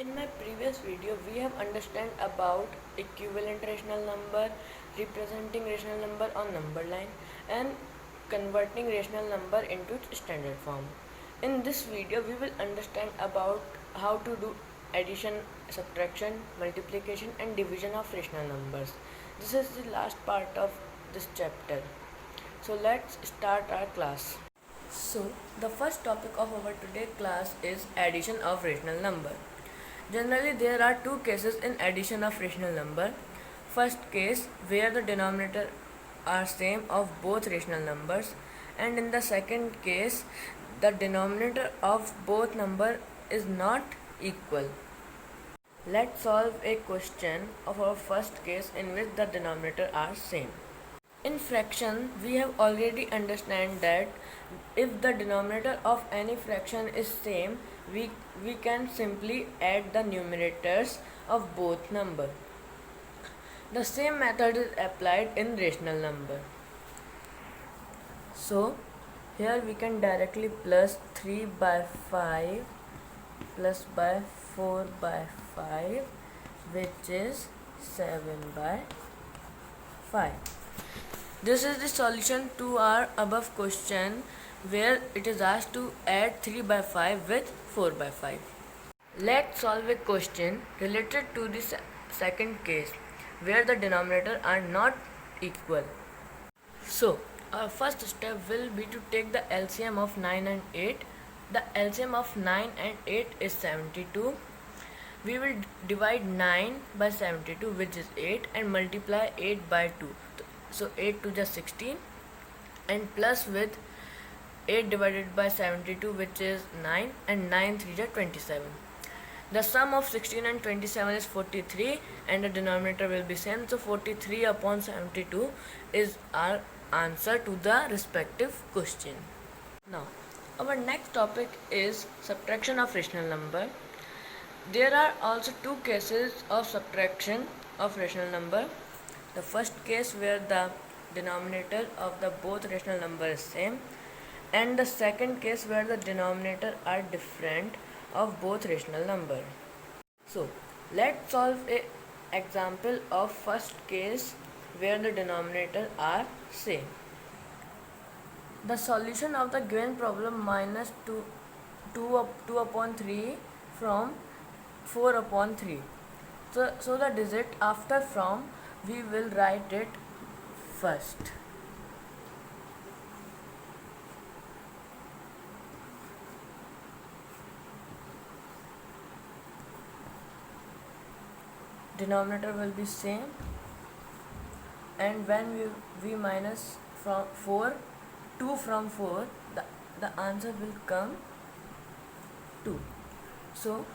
In my previous video, we have understand about equivalent rational number, representing rational number on number line, and converting rational number into its standard form. In this video, we will understand about how to do addition, subtraction, multiplication, and division of rational numbers. This is the last part of this chapter. So let's start our class. So, the first topic of our today class is addition of rational number. Generally, there are two cases in addition of rational number. First case where the denominator are same of both rational numbers, and in the second case the denominator of both number is not equal. Let's solve a question of our first case in which the denominator are same. In fraction, we have already understand that if the denominator of any fraction is same, we can simply add the numerators of both number. The same method is applied in rational number. So, here we can directly plus 3 by 5 plus by 4 by 5, which is 7 by 5. This is the solution to our above question where it is asked to add 3 by 5 with 4 by 5. Let's solve a question related to the second case where the denominator are not equal. So, our first step will be to take the LCM of 9 and 8. The LCM of 9 and 8 is 72. We will divide 9 by 72, which is 8, and multiply 8 by 2. So 8 to just 16, and plus with 8 divided by 72, which is 9, and 9 3 is 27. The sum of 16 and 27 is 43, and the denominator will be same. So 43 upon 72 is our answer to the respective question. Now, our next topic is subtraction of rational number. There are also two cases of subtraction of rational number. The first case where the denominator of the both rational number is same, and the second case where the denominator are different of both rational number. So, let's solve a example of first case where the denominator are same. The solution of the given problem minus 2 upon 3 from 4 upon 3. So the digit after from, we will write it first. Denominator will be same, and when we minus from 4, 2 from 4, the answer will come 2. So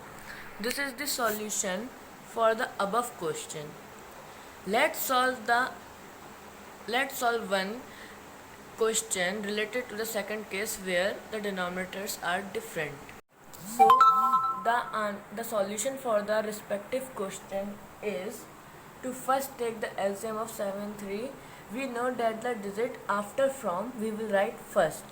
this is the solution for the above question. Let's solve one question related to the second case where the denominators are different. So the solution for the respective question is to first take the LCM of 7 and 3. We know that the digit after from we will write first.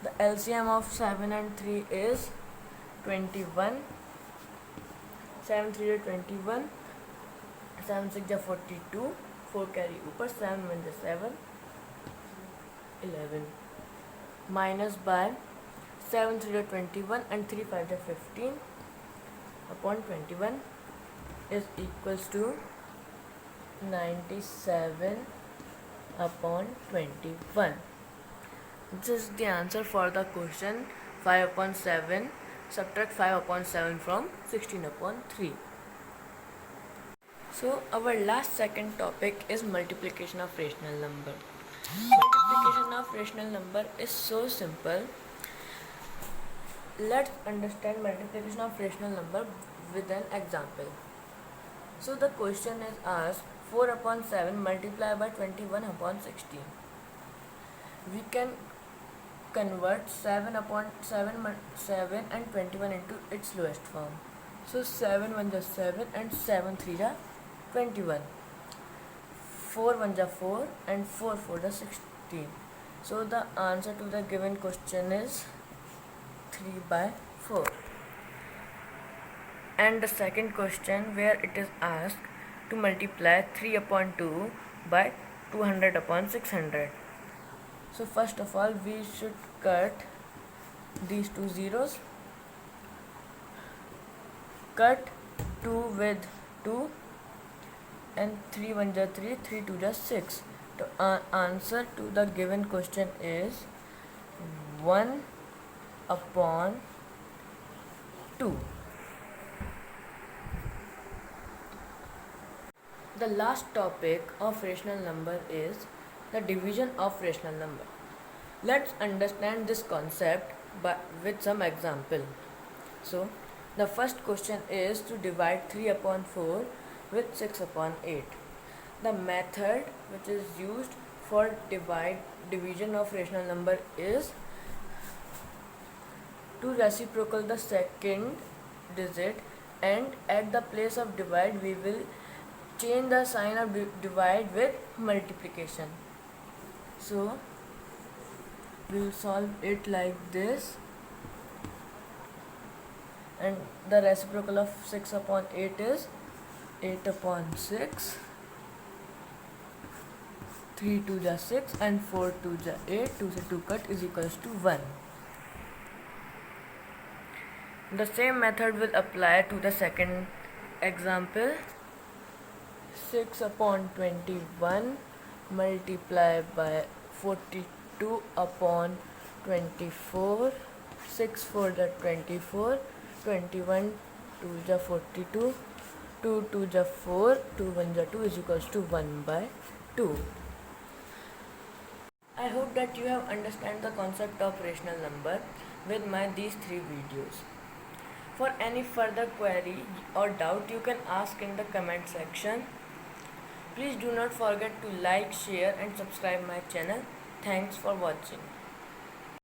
The LCM of 7 and 3 is 21. 7 3 is 21. 7 6 is 42. 4 carry ऊपर, 7 1 is 7, 11. Minus by 7 3 is 21 and 3 5 is 15 upon 21 is equals to 97 upon 21. This is the answer for the question 5 upon 7. Subtract 5 upon 7 from 16 upon 3. So our last second topic is multiplication of rational number. Multiplication of rational number is so simple. Let's understand multiplication of rational number with an example. So the question is asked 4 upon 7 multiplied by 21 upon 16. We can convert 7 upon 7 and 21 into its lowest form. So 7 1 is 7 and 7 3 is 21. 4 1 ja 4 and 4 4 ja 16. So the answer to the given question is 3 by 4. And the second question, where it is asked to multiply 3 upon 2 by 200 upon 600. So first of all we should cut these two zeros, cut 2 with 2, and 3 1 ja 3, 3 2 ja 6. The answer to the given question is 1 upon 2. The last topic of rational number is the division of rational number. Let's understand this concept with some example. So, the first question is to divide 3 upon 4 with 6 upon 8. The method which is used for division of rational number is to reciprocal the second digit, and at the place of divide we will change the sign of divide with multiplication. So we will solve it like this, and the reciprocal of 6 upon 8 is 8 upon 6, 3 2 ja 6 and 4 2 ja 8, 2 से 2 cut is equals to 1. The same method will apply to the second example. 6 upon 21 multiplied by 42 upon 24, 6 4 ja 24, 21 2 ja 42, 2 2 ja 4, 2 1 ja 2 is equals to 1 by 2. I hope that you have understand the concept of rational number with these 3 videos. For any further query or doubt, you can ask in the comment section. Please do not forget to like, share and subscribe my channel. Thanks for watching.